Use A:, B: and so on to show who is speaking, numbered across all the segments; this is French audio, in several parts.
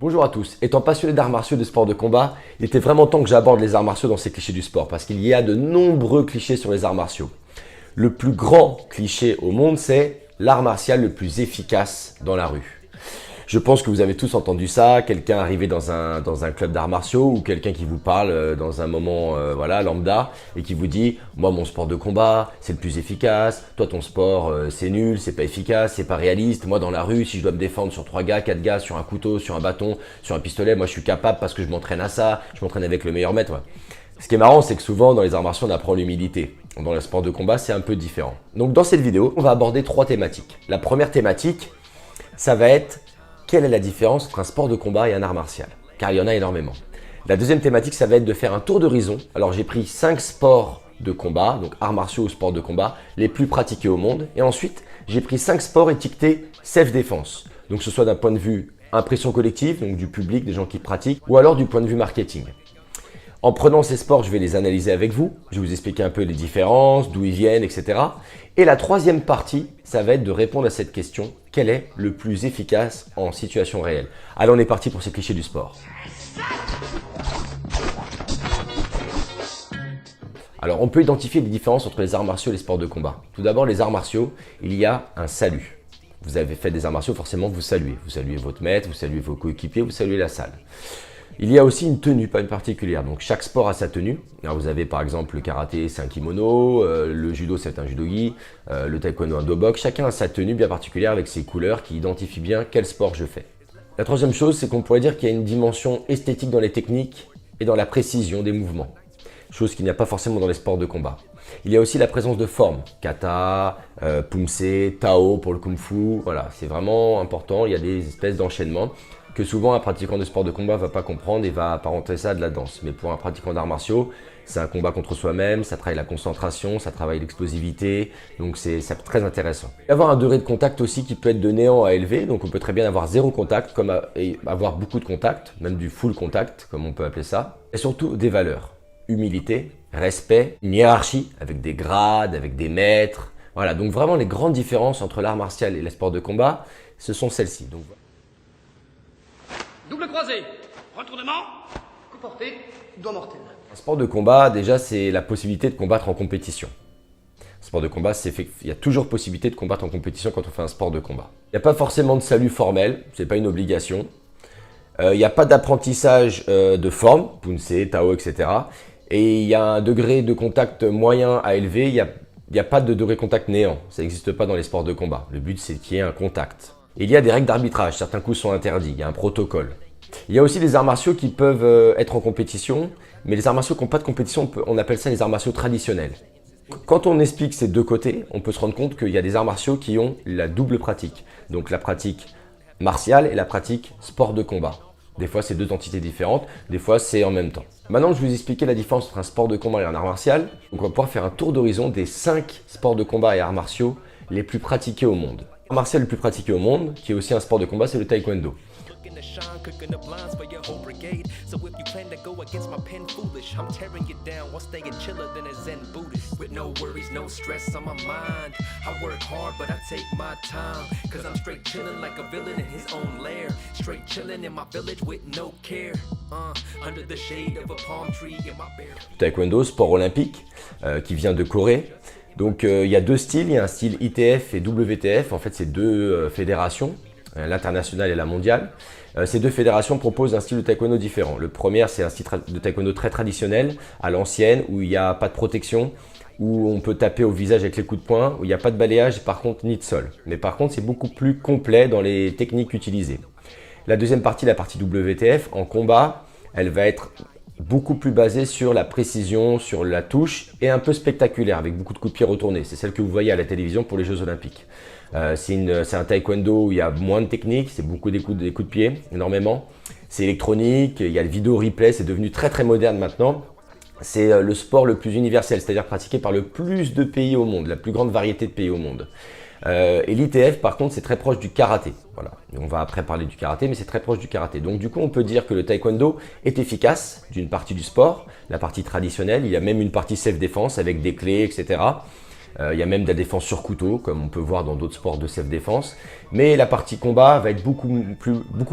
A: Bonjour à tous. Étant passionné d'arts martiaux et de sport de combat, il était vraiment temps que j'aborde les arts martiaux dans ces clichés du sport parce qu'il y a de nombreux clichés sur les arts martiaux. Le plus grand cliché au monde, c'est l'art martial le plus efficace dans la rue. Je pense que vous avez tous entendu ça, quelqu'un arrivé dans un club d'arts martiaux ou quelqu'un qui vous parle dans un moment lambda et qui vous dit « Moi, mon sport de combat, c'est le plus efficace. Toi, ton sport, c'est nul, c'est pas efficace, c'est pas réaliste. Moi, dans la rue, si je dois me défendre sur 3 gars, 4 gars, sur un couteau, sur un bâton, sur un pistolet, moi, je suis capable parce que je m'entraîne à ça. Je m'entraîne avec le meilleur maître. » Ce qui est marrant, c'est que souvent, dans les arts martiaux, on apprend l'humilité. Dans le sport de combat, c'est un peu différent. Donc, dans cette vidéo, on va aborder 3 thématiques. La première thématique, ça va être quelle est la différence entre un sport de combat et un art martial? Car il y en a énormément. La deuxième thématique, ça va être de faire un tour d'horizon. Alors j'ai pris 5 sports de combat, donc arts martiaux ou sports de combat, les plus pratiqués au monde. Et ensuite, j'ai pris 5 sports étiquetés self-défense. Donc que ce soit d'un point de vue impression collective, donc du public, des gens qui pratiquent, ou alors du point de vue marketing. En prenant ces sports, je vais les analyser avec vous. Je vais vous expliquer un peu les différences, d'où ils viennent, etc. Et la troisième partie, ça va être de répondre à cette question. Quel est le plus efficace en situation réelle? Allez, on est parti pour ces clichés du sport. Alors, on peut identifier les différences entre les arts martiaux et les sports de combat. Tout d'abord, les arts martiaux, il y a un salut. Vous avez fait des arts martiaux, forcément, vous saluez. Vous saluez votre maître, vous saluez vos coéquipiers, vous saluez la salle. Il y a aussi une tenue, pas une particulière. Donc chaque sport a sa tenue. Alors, vous avez par exemple le karaté, c'est un kimono, le judo, c'est un judogi, le taekwondo, un do-box. Chacun a sa tenue bien particulière avec ses couleurs qui identifient bien quel sport je fais. La troisième chose, c'est qu'on pourrait dire qu'il y a une dimension esthétique dans les techniques et dans la précision des mouvements. Chose qu'il n'y a pas forcément dans les sports de combat. Il y a aussi la présence de formes, kata, pumse, tao pour le kung-fu. Voilà, c'est vraiment important. Il y a des espèces d'enchaînements que souvent un pratiquant de sport de combat ne va pas comprendre et va apparenter ça à de la danse. Mais pour un pratiquant d'arts martiaux, c'est un combat contre soi-même, ça travaille la concentration, ça travaille l'explosivité, donc c'est très intéressant. Il y a avoir un degré de contact aussi qui peut être de néant à élevé, donc on peut très bien avoir 0 contact, comme avoir beaucoup de contact, même du full contact, comme on peut appeler ça. Et surtout des valeurs, humilité, respect, une hiérarchie avec des grades, avec des maîtres. Voilà, donc vraiment les grandes différences entre l'art martial et les sports de combat, ce sont celles-ci.
B: Double croisé, retournement, coup porté, doigt mortel.
A: Un sport de combat, déjà, c'est la possibilité de combattre en compétition. Un sport de combat, il y a toujours possibilité de combattre en compétition quand on fait un sport de combat. Il n'y a pas forcément de salut formel, ce n'est pas une obligation. Il n'y a pas d'apprentissage de forme, Punse, Tao, etc. Et il y a un degré de contact moyen à élevé, il n'y a pas de degré de contact néant. Ça n'existe pas dans les sports de combat. Le but, c'est qu'il y ait un contact. Et il y a des règles d'arbitrage, certains coups sont interdits, il y a un protocole. Il y a aussi des arts martiaux qui peuvent être en compétition, mais les arts martiaux qui n'ont pas de compétition, on appelle ça les arts martiaux traditionnels. Quand on explique ces deux côtés, on peut se rendre compte qu'il y a des arts martiaux qui ont la double pratique. Donc la pratique martiale et la pratique sport de combat. Des fois, c'est 2 entités différentes, des fois, c'est en même temps. Maintenant que je vais vous expliquer la différence entre un sport de combat et un art martial, donc on va pouvoir faire un tour d'horizon des 5 sports de combat et arts martiaux les plus pratiqués au monde. L'art martial le plus pratiqué au monde, qui est aussi un sport de combat, c'est le taekwondo. Taekwondo, sport olympique, qui vient de Corée. Donc il y a 2 styles, il y a un style ITF et WTF, en fait c'est 2 fédérations, l'internationale et la mondiale. Ces 2 fédérations proposent un style de taekwondo différent. Le premier, c'est un style de taekwondo très traditionnel, à l'ancienne, où il n'y a pas de protection, où on peut taper au visage avec les coups de poing, où il n'y a pas de balayage, par contre, ni de sol. Mais par contre, c'est beaucoup plus complet dans les techniques utilisées. La deuxième partie, la partie WTF, en combat, elle va être beaucoup plus basée sur la précision, sur la touche et un peu spectaculaire avec beaucoup de coups de pied retournés. C'est celle que vous voyez à la télévision pour les Jeux Olympiques. C'est un taekwondo où il y a moins de technique, c'est beaucoup des coups de pied, énormément. C'est électronique, il y a le vidéo replay, c'est devenu très très moderne maintenant. C'est le sport le plus universel, c'est-à-dire pratiqué par le plus de pays au monde, la plus grande variété de pays au monde. Et l'ITF, par contre, c'est très proche du karaté. Voilà. On va après parler du karaté, mais c'est très proche du karaté. Donc du coup, on peut dire que le taekwondo est efficace d'une partie du sport, la partie traditionnelle. Il y a même une partie self-défense avec des clés, etc. Il y a même de la défense sur couteau, comme on peut voir dans d'autres sports de self-défense. Mais la partie combat va être beaucoup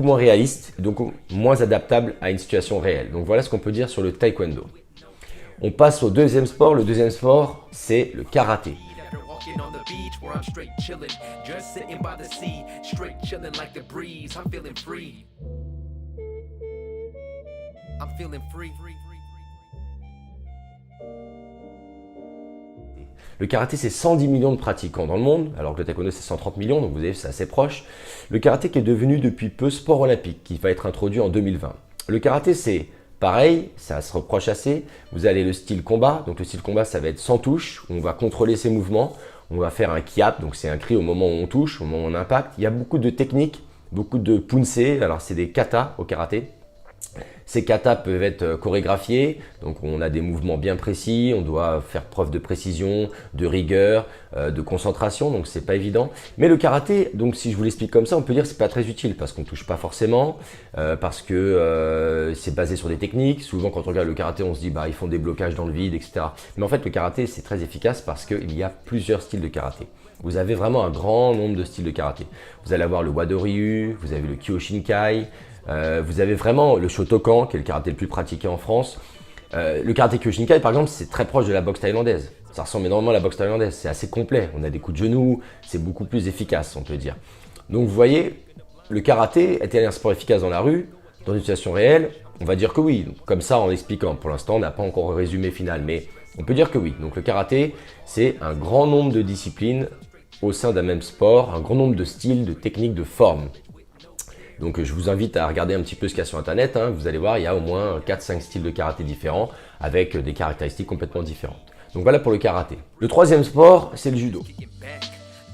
A: moins réaliste, donc moins adaptable à une situation réelle. Donc voilà ce qu'on peut dire sur le taekwondo. On passe au deuxième sport. Le deuxième sport, c'est le karaté.
C: On the beach where I'm straight chillin', just sitting by the sea, straight chillin' like the breeze. I'm feeling free. I'm feeling free.
A: Le karaté, c'est 110 millions de pratiquants dans le monde, alors que le taekwondo, c'est 130 millions, donc vous voyez, c'est assez proche. Le karaté qui est devenu depuis peu sport olympique, qui va être introduit en 2020. Le karaté, c'est pareil, ça se reproche assez. Vous avez le style combat, donc le style combat, ça va être sans touche, on va contrôler ses mouvements. On va faire un kiap, donc c'est un cri au moment où on touche, au moment où on impacte. Il y a beaucoup de techniques, beaucoup de punse, alors c'est des katas au karaté. Ces katas peuvent être chorégraphiés, donc on a des mouvements bien précis, on doit faire preuve de précision, de rigueur, de concentration, donc c'est pas évident. Mais le karaté, donc si je vous l'explique comme ça, on peut dire que c'est pas très utile parce qu'on touche pas forcément, parce que c'est basé sur des techniques. Souvent quand on regarde le karaté, on se dit bah ils font des blocages dans le vide, etc. Mais en fait le karaté c'est très efficace parce qu'il y a plusieurs styles de karaté. Vous avez vraiment un grand nombre de styles de karaté. Vous allez avoir le Wado-ryu, vous avez le Kyoshinkai, vous avez vraiment le Shotokan, qui est le karaté le plus pratiqué en France. Le karaté Kyoshinkai, par exemple, c'est très proche de la boxe thaïlandaise. Ça ressemble énormément à la boxe thaïlandaise. C'est assez complet. On a des coups de genoux. C'est beaucoup plus efficace, on peut dire. Donc, vous voyez, le karaté est-il un sport efficace dans la rue, dans une situation réelle? On va dire que oui. Donc, comme ça, en expliquant. Pour l'instant, on n'a pas encore un résumé final, mais on peut dire que oui. Donc, le karaté, c'est un grand nombre de disciplines au sein d'un même sport, un grand nombre de styles, de techniques, de formes. Donc je vous invite à regarder un petit peu ce qu'il y a sur internet, hein. Vous allez voir, il y a au moins 4-5 styles de karaté différents avec des caractéristiques complètement différentes. Donc voilà pour le karaté. Le troisième sport, c'est le judo.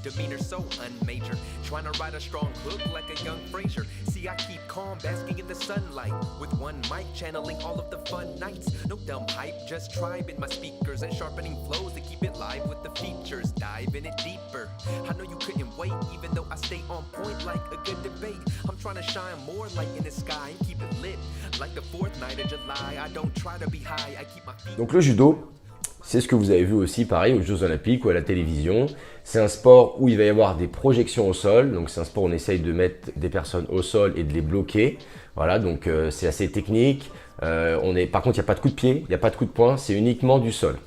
C: Demeanor so unmajor, trying to ride a strong hook like a young Fraser. See, I keep calm, basking in the sunlight, with one mic channeling all of the fun nights. No dumb hype, just tribing my speakers and sharpening flows to keep it live with the features. Dive in it deeper. I know you couldn't wait, even though I stay on point like a good debate. I'm trying to shine more light in the sky and keep it lit like the 4th night of July. I don't try to be high, I keep my feet.
A: Donc le judo, c'est ce que vous avez vu aussi pareil aux Jeux Olympiques ou à la télévision. C'est un sport où il va y avoir des projections au sol. Donc c'est un sport où on essaye de mettre des personnes au sol et de les bloquer. Voilà, donc c'est assez technique. Par contre, il n'y a pas de coup de pied, il n'y a pas de coup de poing, c'est uniquement du sol.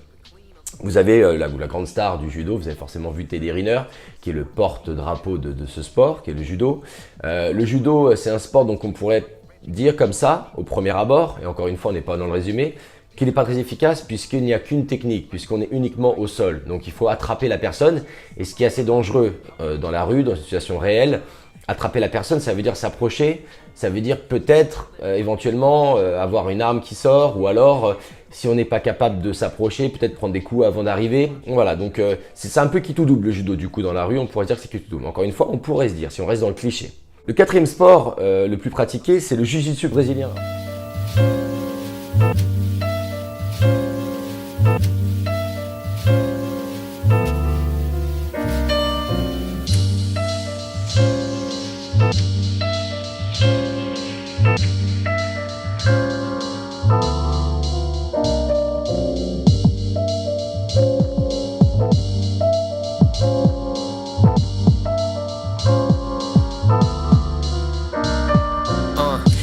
A: Vous avez la grande star du judo, vous avez forcément vu Teddy Riner, qui est le porte-drapeau de ce sport, qui est le judo. Le judo, c'est un sport donc on pourrait dire comme ça, au premier abord, et encore une fois, on n'est pas dans le résumé, qu'il n'est pas très efficace puisqu'il n'y a qu'une technique, puisqu'on est uniquement au sol. Donc il faut attraper la personne. Et ce qui est assez dangereux dans la rue, dans une situation réelle, attraper la personne, ça veut dire s'approcher, ça veut dire peut-être éventuellement avoir une arme qui sort, ou alors si on n'est pas capable de s'approcher, peut-être prendre des coups avant d'arriver. Voilà, donc c'est un peu qui tout double le judo du coup dans la rue, on pourrait dire que c'est qui tout double. Encore une fois, on pourrait se dire, si on reste dans le cliché. Le quatrième sport le plus pratiqué, c'est le jiu-jitsu brésilien.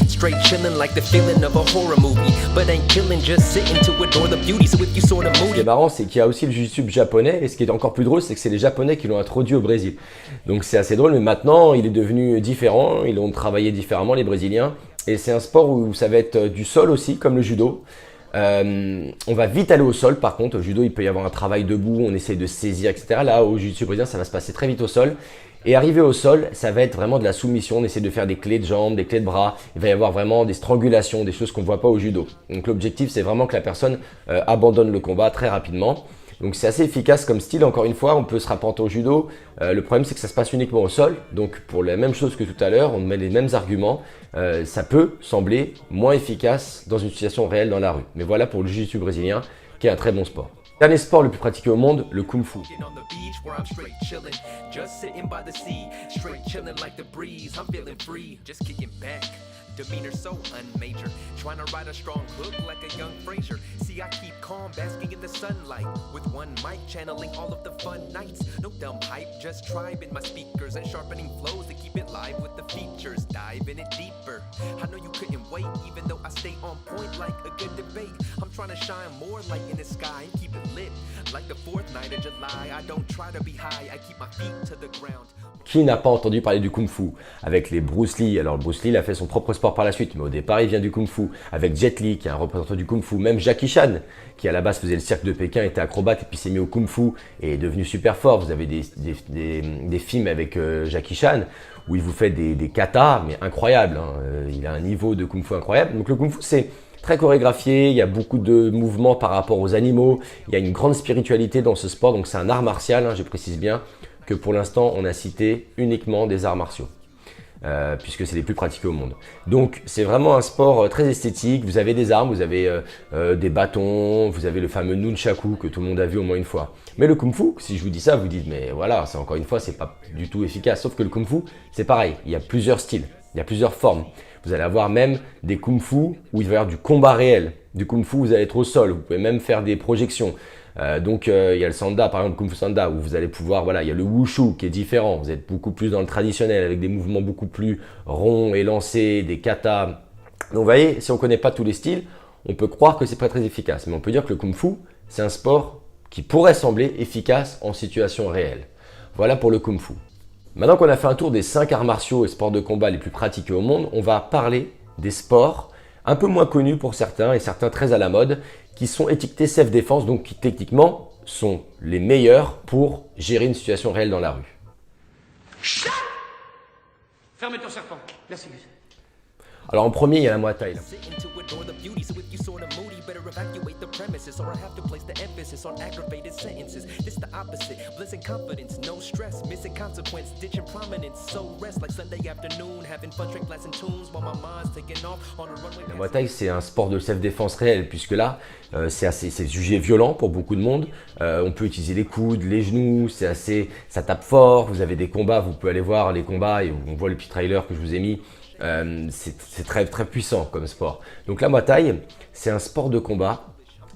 C: Straight chillin' like the feeling of a horror movie, but ain't killing, just sitting to adore the beauty. So if you sort of
A: Ce qui
C: moody.
A: est marrant, c'est qu'il y a aussi le jiu-jitsu japonais, et ce qui est encore plus drôle, c'est que c'est les Japonais qui l'ont introduit au Brésil. Donc c'est assez drôle, mais maintenant, il est devenu différent, ils l'ont travaillé différemment, les Brésiliens, et c'est un sport où ça va être du sol aussi, comme le judo. On va vite aller au sol, par contre, au judo, il peut y avoir un travail debout, on essaye de saisir, etc. Là, au jiu-jitsu brésilien, ça va se passer très vite au sol. Et arrivé au sol, ça va être vraiment de la soumission, on essaie de faire des clés de jambes, des clés de bras, il va y avoir vraiment des strangulations, des choses qu'on ne voit pas au judo. Donc l'objectif, c'est vraiment que la personne abandonne le combat très rapidement. Donc c'est assez efficace comme style, encore une fois, on peut se rapporter au judo. Le problème, c'est que ça se passe uniquement au sol. Donc pour la même chose que tout à l'heure, on met les mêmes arguments. Ça peut sembler moins efficace dans une situation réelle dans la rue. Mais voilà pour le jiu-jitsu brésilien, qui est un très bon sport. Dernier sport le plus pratiqué au monde, le Kung Fu.
C: On the beach where I'm straight chillin', just sitting by the sea, straight chillin' like the breeze. I'm feeling free, just kicking back. demeanor so unmajor. Trying to ride a strong hook like a young Frazier. See, I keep calm, basking in the sunlight. With one mic, channeling all of the fun nights. No dumb hype, just tribe in my speakers and sharpening flows to keep it live with the features. Dive in it deeper. I know you couldn't wait, even though I stay on point like a good debate. I'm trying to shine more light in the sky and keep it lit. Like the 4th night of July, I don't try to be high, I keep my feet to the ground.
A: Qui n'a pas entendu parler du Kung Fu? Avec les Bruce Lee, alors Bruce Lee il a fait son propre sport par la suite, mais au départ il vient du Kung Fu. Avec Jet Li qui est un représentant du Kung Fu, même Jackie Chan qui à la base faisait le cirque de Pékin, était acrobate et puis s'est mis au Kung Fu et est devenu super fort. Vous avez des films avec Jackie Chan où il vous fait des katas, mais incroyables, hein. Il a un niveau de Kung Fu incroyable. Donc le Kung Fu c'est très chorégraphié, il y a beaucoup de mouvements par rapport aux animaux, il y a une grande spiritualité dans ce sport, donc c'est un art martial, hein, je précise bien que pour l'instant on a cité uniquement des arts martiaux, puisque c'est les plus pratiqués au monde. Donc c'est vraiment un sport très esthétique, vous avez des armes, vous avez des bâtons, vous avez le fameux nunchaku que tout le monde a vu au moins une fois. Mais le Kung Fu, si je vous dis ça, vous dites mais voilà, c'est encore une fois, c'est pas du tout efficace, sauf que le Kung Fu c'est pareil, il y a plusieurs styles, il y a plusieurs formes. Vous allez avoir même des Kung Fu où il va y avoir du combat réel. Du Kung Fu, vous allez être au sol, vous pouvez même faire des projections. Donc il y a le Sanda, par exemple Kung Fu Sanda, où vous allez pouvoir, voilà, il y a le Wushu qui est différent. Vous êtes beaucoup plus dans le traditionnel, avec des mouvements beaucoup plus ronds et lancés, des katas. Donc vous voyez, si on ne connaît pas tous les styles, on peut croire que c'est pas très efficace. Mais on peut dire que le Kung Fu, c'est un sport qui pourrait sembler efficace en situation réelle. Voilà pour le Kung Fu. Maintenant qu'on a fait un tour des 5 arts martiaux et sports de combat les plus pratiqués au monde, on va parler des sports un peu moins connus pour certains et certains très à la mode, qui sont étiquetés self-défense, donc qui techniquement sont les meilleurs pour gérer une situation réelle dans la rue.
B: Chut! Ferme ton serpent. Merci.
A: Alors en premier, il y a la Muay Thai.
C: Sitting to adore the beauty, so if you sorta moody, better evacuate the premises, or I have to place the emphasis on aggravated sentences. This the opposite, bliss and confidence, no stress, missing consequence, ditching prominence, so rest like Sunday afternoon, having fun, straight blasting tunes while my mind's taking off on a runway.
A: La Muay Thai, c'est un sport de self-défense réel, puisque là, c'est jugé violent pour beaucoup de monde. On peut utiliser les coudes, les genoux, ça tape fort. Vous avez des combats, vous pouvez aller voir les combats et on voit le petit trailer que je vous ai mis. C'est très, très puissant comme sport. Donc la Muay Thai, c'est un sport de combat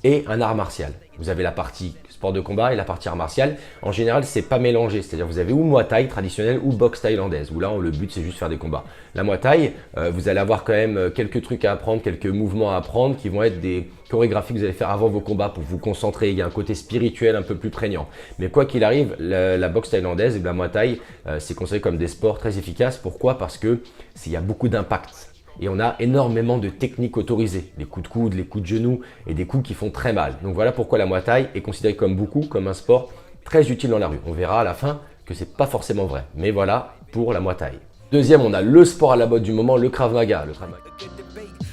A: et un art martial. Vous avez la partie sport de combat et la partie art martial. En général, c'est pas mélangé. C'est-à-dire vous avez ou Muay Thai traditionnel ou boxe thaïlandaise, où là, le but, c'est juste faire des combats. La Muay Thai, vous allez avoir quand même quelques trucs à apprendre, quelques mouvements à apprendre qui vont être des chorégraphies que vous allez faire avant vos combats pour vous concentrer. Il y a un côté spirituel un peu plus prégnant. Mais quoi qu'il arrive, la boxe thaïlandaise et la Muay Thai, c'est considéré comme des sports très efficaces. Pourquoi? Parce que il y a beaucoup d'impact. Et on a énormément de techniques autorisées, les coups de coude, les coups de genoux et des coups qui font très mal. Donc voilà pourquoi la Muay Thai est considérée comme un sport très utile dans la rue. On verra à la fin que c'est pas forcément vrai. Mais voilà pour la Muay Thai. Deuxième, on a le sport à la mode du moment, le Krav Maga. Le Krav Maga.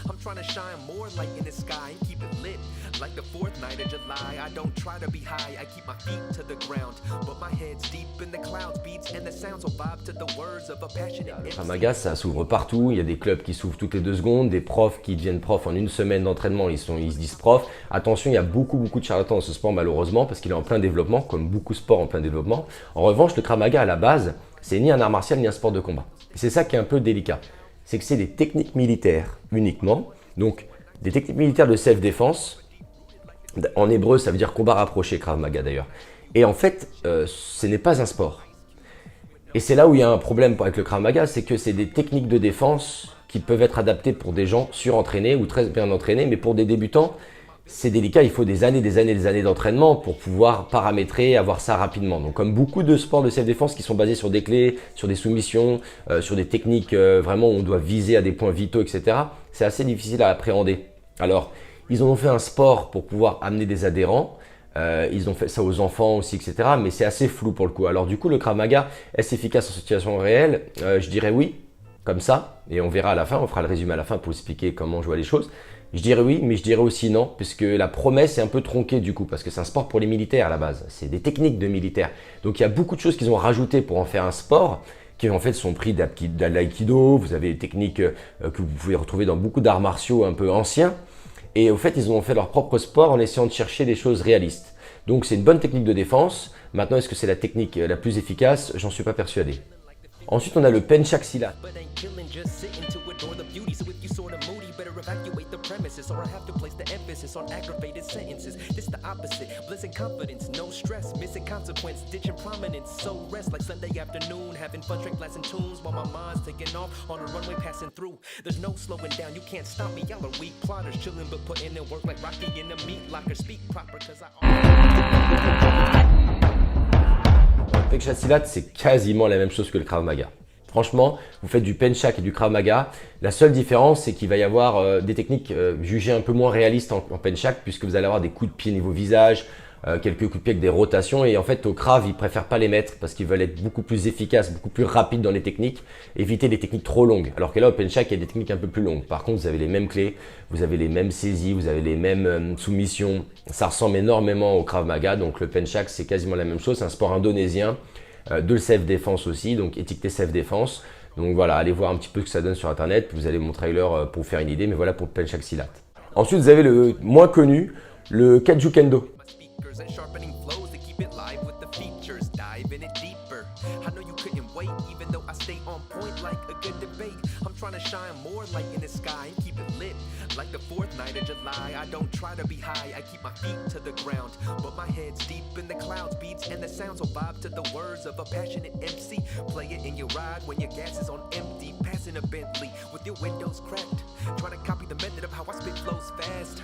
C: I'm trying to shine more light in the sky and keep it lit. Like the 4th night of July, I don't try to be high, I keep my feet to the ground. But my head's deep in the clouds, beats and the sounds will vibe to the words of a passionate.
A: Le Krav Maga, ça s'ouvre partout. Il y a des clubs qui s'ouvrent toutes les 2 secondes, des profs qui deviennent profs en une semaine d'entraînement, ils se disent profs. Attention, il y a beaucoup de charlatans dans ce sport malheureusement parce qu'il est en plein développement, comme beaucoup de sports en plein développement. En revanche, le Krav Maga à la base, c'est ni un art martial ni un sport de combat. Et c'est ça qui est un peu délicat. C'est que c'est des techniques militaires uniquement. Donc, des techniques militaires de self-défense. En hébreu, ça veut dire combat rapproché, Krav Maga d'ailleurs. Et en fait, ce n'est pas un sport. Et c'est là où il y a un problème avec le Krav Maga, c'est que c'est des techniques de défense qui peuvent être adaptées pour des gens surentraînés ou très bien entraînés, mais pour des débutants, c'est délicat. Il faut des années d'entraînement pour pouvoir paramétrer, avoir ça rapidement. Donc, comme beaucoup de sports de self-défense qui sont basés sur des clés, sur des soumissions, sur des techniques vraiment où on doit viser à des points vitaux, etc., c'est assez difficile à appréhender. Alors, ils en ont fait un sport pour pouvoir amener des adhérents. Ils ont fait ça aux enfants aussi, etc. Mais c'est assez flou pour le coup. Alors du coup, le Krav Maga, est-ce efficace en situation réelle? Je dirais oui, comme ça. Et on verra à la fin, on fera le résumé à la fin pour expliquer comment je vois les choses. Je dirais oui, mais je dirais aussi non, puisque la promesse est un peu tronquée du coup, parce que c'est un sport pour les militaires à la base. C'est des techniques de militaires. Donc il y a beaucoup de choses qu'ils ont rajoutées pour en faire un sport, qui en fait sont pris de l'aïkido. Vous avez des techniques que vous pouvez retrouver dans beaucoup d'arts martiaux un peu anciens. Et au fait, ils ont fait leur propre sport en essayant de chercher des choses réalistes. Donc c'est une bonne technique de défense. Maintenant, est-ce que c'est la technique la plus efficace? J'en suis pas persuadé. Ensuite, on a le Penchak Silat.
C: But ain't killing just sitting to adore the beauty. So if you sorta moody, better evacuate the premises, or I have to place the emphasis on aggravated sentences. This the opposite, bliss and confidence, no stress, missing consequence, ditching prominence. So rest like Sunday afternoon, having fun, straight blasting tunes while my mind's taking off on a runway passing through. There's no slowing down, you can't stop me. Y'all are weak plotters, chilling but putting in work like Rocky in the meat locker. Speak proper, cause
A: Le Penchak Silat, c'est quasiment la même chose que le Krav Maga. Franchement, vous faites du Penchak et du Krav Maga. La seule différence, c'est qu'il va y avoir des techniques jugées un peu moins réalistes en Penchak, puisque vous allez avoir des coups de pied niveau visage, quelques coups de pied avec des rotations. Et en fait, au Krav, ils préfèrent pas les mettre parce qu'ils veulent être beaucoup plus efficaces, beaucoup plus rapides dans les techniques, éviter les techniques trop longues. Alors que là, au Penchak, il y a des techniques un peu plus longues. Par contre, vous avez les mêmes clés, vous avez les mêmes saisies, vous avez les mêmes soumissions. Ça ressemble énormément au Krav Maga. Donc le Penchak, c'est quasiment la même chose. C'est un sport indonésien. De self-défense aussi, donc étiqueté self-défense. Donc voilà, allez voir un petit peu ce que ça donne sur internet, vous allez mon trailer pour vous faire une idée, mais voilà pour le Penchak Silat. Ensuite, vous avez le moins connu, le Kaju Kendo.
C: speakers and sharpening flows to keep it live with the features. Dive in it deeper. I know you couldn't wait, even though I stay on point like a good debate. I'm trying to shine more light in the sky and keep it lit. Like the 4th night of July, I don't try to be high, I keep my feet to the ground. But my head's deep in the clouds, beats and the sounds will vibe to the words of a passionate MC. Play it in your ride when your gas is on empty. Passing a Bentley with your windows cracked. Try to copy the method of how I spit flows fast.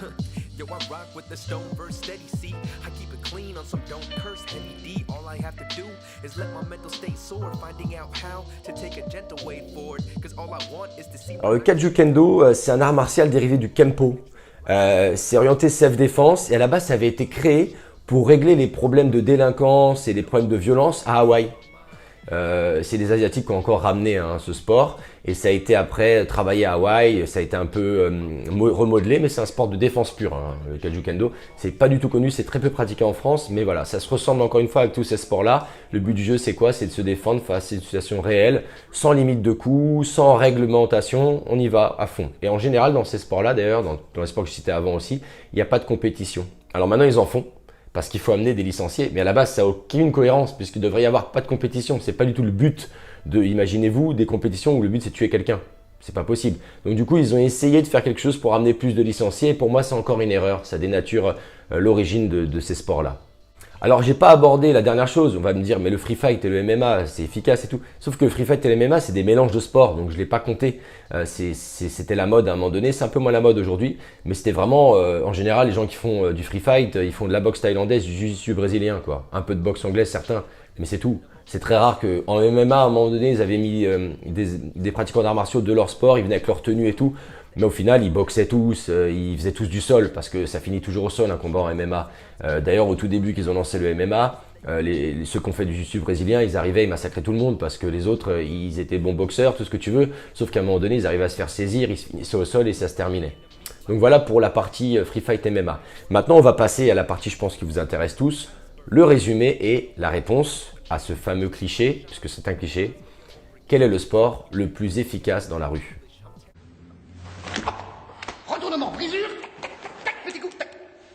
C: Yo, I rock with the stone verse steady, see? I keep it clean on some don't curse heavy D. All I have to do is let my mental state soar, finding out how to take a gentle way forward. Cause all I want is to see.
A: Alors le Kaju Kendo, c'est un art martial dérivé du Kempo. C'est orienté self-défense et à la base ça avait été créé pour régler les problèmes de délinquance et les problèmes de violence à Hawaï. C'est les Asiatiques qui ont encore ramené ce sport et ça a été après travaillé à Hawaï, ça a été un peu remodelé, mais c'est un sport de défense pure, le Kaju Kendo. C'est pas du tout connu, c'est très peu pratiqué en France, mais voilà, ça se ressemble encore une fois avec tous ces sports-là. Le but du jeu, c'est quoi? C'est de se défendre face à une situation réelle, sans limite de coups, sans réglementation, on y va à fond. Et en général, dans ces sports-là, d'ailleurs, dans les sports que je citais avant aussi, il n'y a pas de compétition. Alors maintenant, ils en font. Parce qu'il faut amener des licenciés, mais à la base ça n'a aucune cohérence puisqu'il devrait y avoir pas de compétition. C'est pas du tout le but de, imaginez-vous, des compétitions où le but c'est de tuer quelqu'un. C'est pas possible. Donc du coup ils ont essayé de faire quelque chose pour amener plus de licenciés. Et pour moi c'est encore une erreur. Ça dénature l'origine de ces sports-là. Alors j'ai pas abordé la dernière chose. On va me dire mais le free fight et le MMA c'est efficace et tout. Sauf que le free fight et le MMA c'est des mélanges de sports. Donc je l'ai pas compté. C'était la mode à un moment donné. C'est un peu moins la mode aujourd'hui. Mais c'était vraiment en général les gens qui font du free fight, ils font de la boxe thaïlandaise, du jiu-jitsu brésilien quoi. Un peu de boxe anglaise certains. Mais c'est tout. C'est très rare qu'en MMA à un moment donné ils avaient mis des pratiquants d'arts martiaux de leur sport. Ils venaient avec leur tenue et tout. Mais au final, ils boxaient tous, ils faisaient tous du sol parce que ça finit toujours au sol un combat en MMA. D'ailleurs, au tout début qu'ils ont lancé le MMA, ceux qui ont fait du jiu-jitsu brésilien, ils arrivaient, ils massacraient tout le monde parce que les autres, ils étaient bons boxeurs, tout ce que tu veux. Sauf qu'à un moment donné, ils arrivaient à se faire saisir, ils se finissaient au sol et ça se terminait. Donc voilà pour la partie Free Fight MMA. Maintenant, on va passer à la partie, je pense, qui vous intéresse tous, le résumé et la réponse à ce fameux cliché, puisque c'est un cliché. Quel est le sport le plus efficace dans la rue ?
B: Retournement, brisure. Tac, petit coup, tac.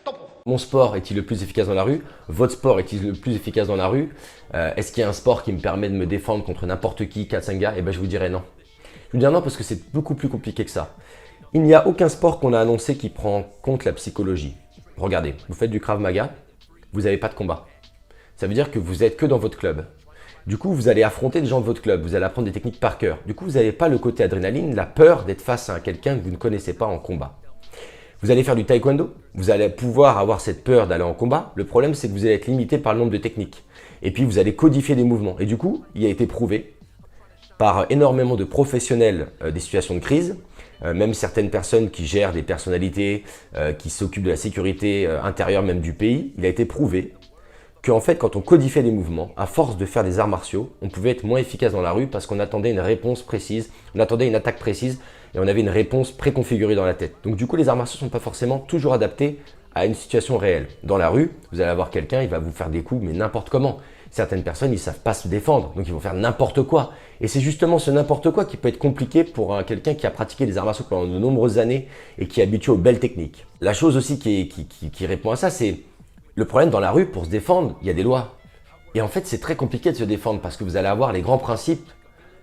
B: Tampon.
A: Mon sport est-il le plus efficace dans la rue? Votre sport est-il le plus efficace dans la rue? Est-ce qu'il y a un sport qui me permet de me défendre contre n'importe qui, 4-5 gars? Eh bien, je vous dirais non. Je vous dirais non parce que c'est beaucoup plus compliqué que ça. Il n'y a aucun sport qu'on a annoncé qui prend en compte la psychologie. Regardez, vous faites du Krav Maga, vous n'avez pas de combat. Ça veut dire que vous êtes que dans votre club. Du coup, vous allez affronter des gens de votre club, vous allez apprendre des techniques par cœur. Du coup, vous n'avez pas le côté adrénaline, la peur d'être face à quelqu'un que vous ne connaissez pas en combat. Vous allez faire du taekwondo, vous allez pouvoir avoir cette peur d'aller en combat. Le problème, c'est que vous allez être limité par le nombre de techniques. Et puis, vous allez codifier des mouvements. Et du coup, il a été prouvé par énormément de professionnels des situations de crise, même certaines personnes qui gèrent des personnalités, qui s'occupent de la sécurité intérieure même du pays, il a été prouvé qu'en fait, quand on codifiait des mouvements, à force de faire des arts martiaux, on pouvait être moins efficace dans la rue parce qu'on attendait une réponse précise, on attendait une attaque précise et on avait une réponse préconfigurée dans la tête. Donc du coup, les arts martiaux ne sont pas forcément toujours adaptés à une situation réelle. Dans la rue, vous allez avoir quelqu'un, il va vous faire des coups, mais n'importe comment. Certaines personnes, ils ne savent pas se défendre, donc ils vont faire n'importe quoi. Et c'est justement ce n'importe quoi qui peut être compliqué pour quelqu'un qui a pratiqué les arts martiaux pendant de nombreuses années et qui est habitué aux belles techniques. La chose aussi qui répond à ça, c'est le problème dans la rue, pour se défendre, il y a des lois. Et en fait, c'est très compliqué de se défendre parce que vous allez avoir les grands principes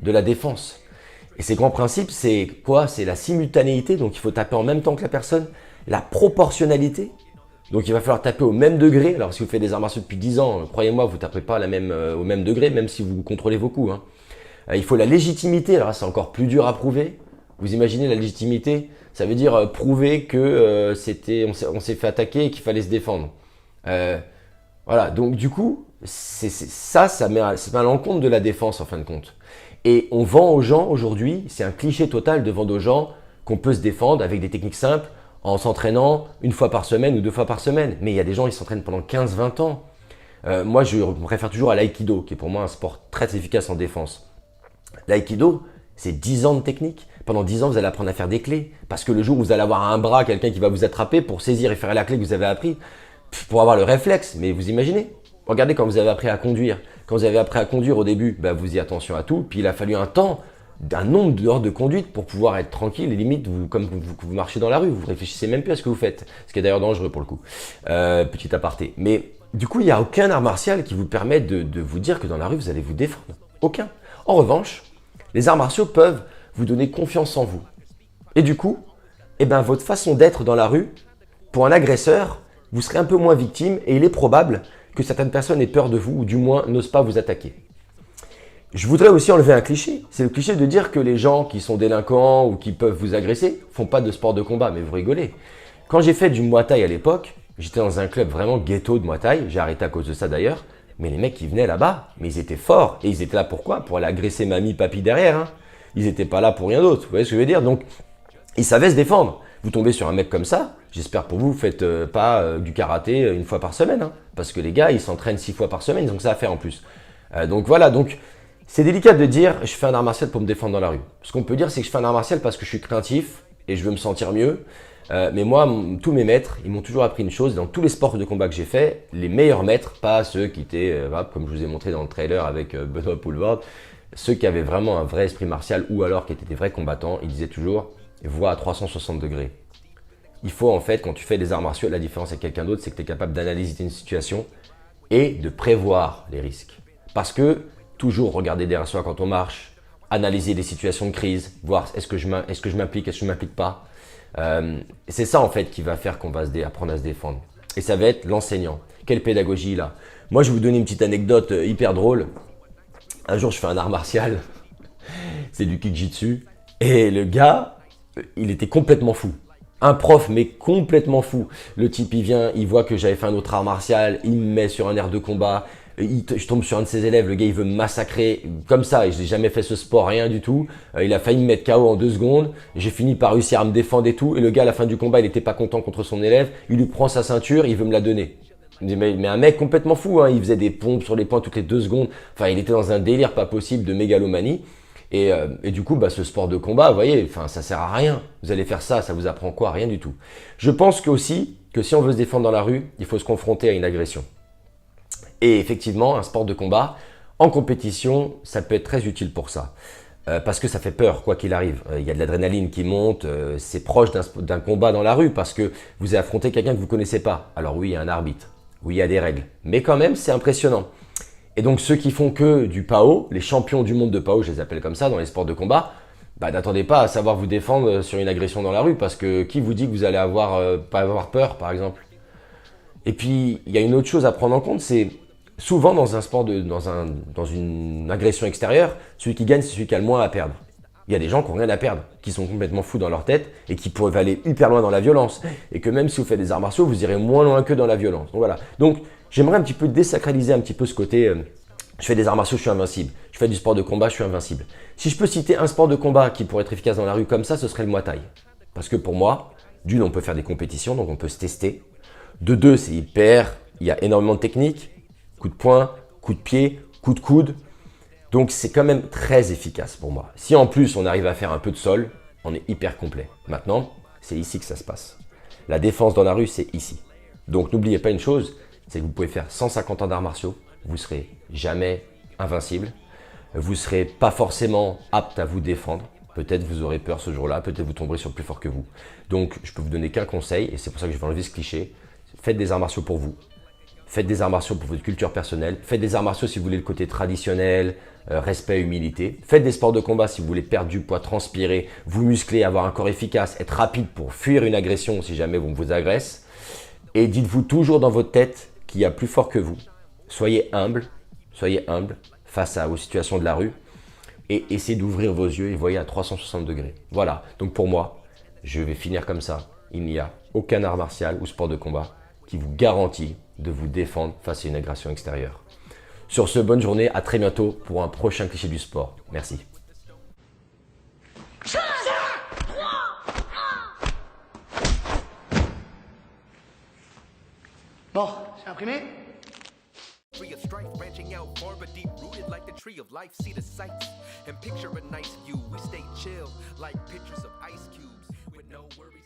A: de la défense. Et ces grands principes, c'est quoi? C'est la simultanéité, donc il faut taper en même temps que la personne, la proportionnalité, donc il va falloir taper au même degré. Alors si vous faites des arts martiaux depuis 10 ans, croyez-moi, vous ne tapez pas au même degré, même si vous contrôlez vos coups. Il faut la légitimité, alors c'est encore plus dur à prouver. Vous imaginez la légitimité? Ça veut dire prouver que on s'est fait attaquer et qu'il fallait se défendre. Voilà, donc du coup, ça met à l'encontre de la défense en fin de compte. Et on vend aux gens aujourd'hui, c'est un cliché total de vendre aux gens qu'on peut se défendre avec des techniques simples en s'entraînant une fois par semaine ou 2 fois par semaine. Mais il y a des gens qui s'entraînent pendant 15-20 ans. Moi, je me réfère toujours à l'aïkido, qui est pour moi un sport très efficace en défense. L'aïkido, c'est 10 ans de technique. Pendant 10 ans, vous allez apprendre à faire des clés. Parce que le jour où vous allez avoir à un bras quelqu'un qui va vous attraper pour saisir et faire la clé que vous avez appris, pour avoir le réflexe, mais vous imaginez? Regardez quand vous avez appris à conduire. Quand vous avez appris à conduire au début, vous faisiez attention à tout. Puis il a fallu un nombre d'heures de conduite pour pouvoir être tranquille. Et limite, comme vous marchez dans la rue, vous réfléchissez même plus à ce que vous faites. Ce qui est d'ailleurs dangereux pour le coup. Petit aparté. Mais du coup, il n'y a aucun art martial qui vous permette de vous dire que dans la rue, vous allez vous défendre. Aucun. En revanche, les arts martiaux peuvent vous donner confiance en vous. Et du coup, votre façon d'être dans la rue, pour un agresseur, vous serez un peu moins victime et il est probable que certaines personnes aient peur de vous ou du moins n'osent pas vous attaquer. Je voudrais aussi enlever un cliché. C'est le cliché de dire que les gens qui sont délinquants ou qui peuvent vous agresser font pas de sport de combat, mais vous rigolez. Quand j'ai fait du Muay Thai à l'époque, j'étais dans un club vraiment ghetto de Muay Thai, j'ai arrêté à cause de ça d'ailleurs, mais les mecs qui venaient là-bas, mais ils étaient forts et ils étaient là pourquoi? Pour aller agresser mamie, papy derrière. Ils n'étaient pas là pour rien d'autre, vous voyez ce que je veux dire? Donc, ils savaient se défendre. Vous tombez sur un mec comme ça, j'espère pour vous, faites pas du karaté une fois par semaine. Parce que les gars, ils s'entraînent 6 fois par semaine, ils ont que ça à faire en plus. Donc voilà, donc c'est délicat de dire je fais un art martial pour me défendre dans la rue. Ce qu'on peut dire, c'est que je fais un art martial parce que je suis craintif et je veux me sentir mieux. Mais moi, tous mes maîtres, ils m'ont toujours appris une chose. Dans tous les sports de combat que j'ai fait, les meilleurs maîtres, pas ceux qui étaient, comme je vous ai montré dans le trailer avec Benoît Poulvord, ceux qui avaient vraiment un vrai esprit martial ou alors qui étaient des vrais combattants, ils disaient toujours vois à 360 degrés. Il faut en fait, quand tu fais des arts martiaux, la différence avec quelqu'un d'autre, c'est que tu es capable d'analyser une situation et de prévoir les risques. Parce que toujours regarder derrière soi quand on marche, analyser des situations de crise, voir est-ce que je m'implique, est-ce que je ne m'implique pas. C'est ça en fait qui va faire qu'on va apprendre à se défendre. Et ça va être l'enseignant. Quelle pédagogie il a? Moi, je vais vous donner une petite anecdote hyper drôle. Un jour, je fais un art martial, c'est du kick-jitsu, et le gars, il était complètement fou. Un prof, mais complètement fou. Le type, il vient, il voit que j'avais fait un autre art martial, il me met sur un air de combat, je tombe sur un de ses élèves, le gars, il veut me massacrer comme ça, et je n'ai jamais fait ce sport, rien du tout. Il a failli me mettre KO en 2 secondes, j'ai fini par réussir à me défendre et tout, et le gars, à la fin du combat, il n'était pas content contre son élève, il lui prend sa ceinture, il veut me la donner. Mais un mec complètement fou, il faisait des pompes sur les poings toutes les 2 secondes, enfin, il était dans un délire pas possible de mégalomanie. Et du coup, ce sport de combat, vous voyez, ça sert à rien. Vous allez faire ça vous apprend quoi? Rien du tout. Je pense aussi que si on veut se défendre dans la rue, il faut se confronter à une agression. Et effectivement, un sport de combat, en compétition, ça peut être très utile pour ça. Parce que ça fait peur, quoi qu'il arrive. Il y a de l'adrénaline qui monte, c'est proche d'un combat dans la rue parce que vous avez affronté quelqu'un que vous ne connaissez pas. Alors oui, il y a un arbitre, oui, il y a des règles. Mais quand même, c'est impressionnant. Et donc ceux qui font que du PAO, les champions du monde de PAO, je les appelle comme ça dans les sports de combat, n'attendez pas à savoir vous défendre sur une agression dans la rue parce que qui vous dit que vous allez pas avoir peur par exemple. Et puis il y a une autre chose à prendre en compte, c'est souvent dans un sport, dans une agression extérieure, celui qui gagne c'est celui qui a le moins à perdre. Il y a des gens qui n'ont rien à perdre, qui sont complètement fous dans leur tête et qui peuvent aller hyper loin dans la violence. Et que même si vous faites des arts martiaux, vous irez moins loin que dans la violence. Donc voilà. Donc j'aimerais un petit peu désacraliser un petit peu ce côté je fais des arts martiaux, je suis invincible. Je fais du sport de combat, je suis invincible. Si je peux citer un sport de combat qui pourrait être efficace dans la rue comme ça, ce serait le Muay Thai. Parce que pour moi, d'une, on peut faire des compétitions, donc on peut se tester. De deux, il y a énormément de techniques. Coup de poing, coup de pied, coup de coude. Donc c'est quand même très efficace pour moi. Si en plus on arrive à faire un peu de sol, on est hyper complet. Maintenant, c'est ici que ça se passe. La défense dans la rue, c'est ici. Donc n'oubliez pas une chose, c'est que vous pouvez faire 150 ans d'arts martiaux, vous ne serez jamais invincible. Vous ne serez pas forcément apte à vous défendre. Peut-être vous aurez peur ce jour-là, peut-être vous tomberez sur le plus fort que vous. Donc je peux vous donner qu'un conseil, et c'est pour ça que je vais enlever ce cliché. Faites des arts martiaux pour vous. Faites des arts martiaux pour votre culture personnelle. Faites des arts martiaux si vous voulez le côté traditionnel, respect, humilité. Faites des sports de combat si vous voulez perdre du poids, transpirer, vous muscler, avoir un corps efficace, être rapide pour fuir une agression si jamais on vous agresse. Et dites-vous toujours dans votre tête qu'il y a plus fort que vous. Soyez humble face aux situations de la rue et essayez d'ouvrir vos yeux et voyez à 360 degrés. Voilà, donc pour moi, je vais finir comme ça. Il n'y a aucun art martial ou sport de combat qui vous garantit de vous défendre face à une agression extérieure. Sur ce, bonne journée, à très bientôt pour un prochain cliché du sport. Merci.
B: Bon, c'est imprimé?
C: Tree of strife branching out far but deep rooted like the tree of life. See the sights and picture a nice view. We stay chill like pictures of ice cubes with no worries.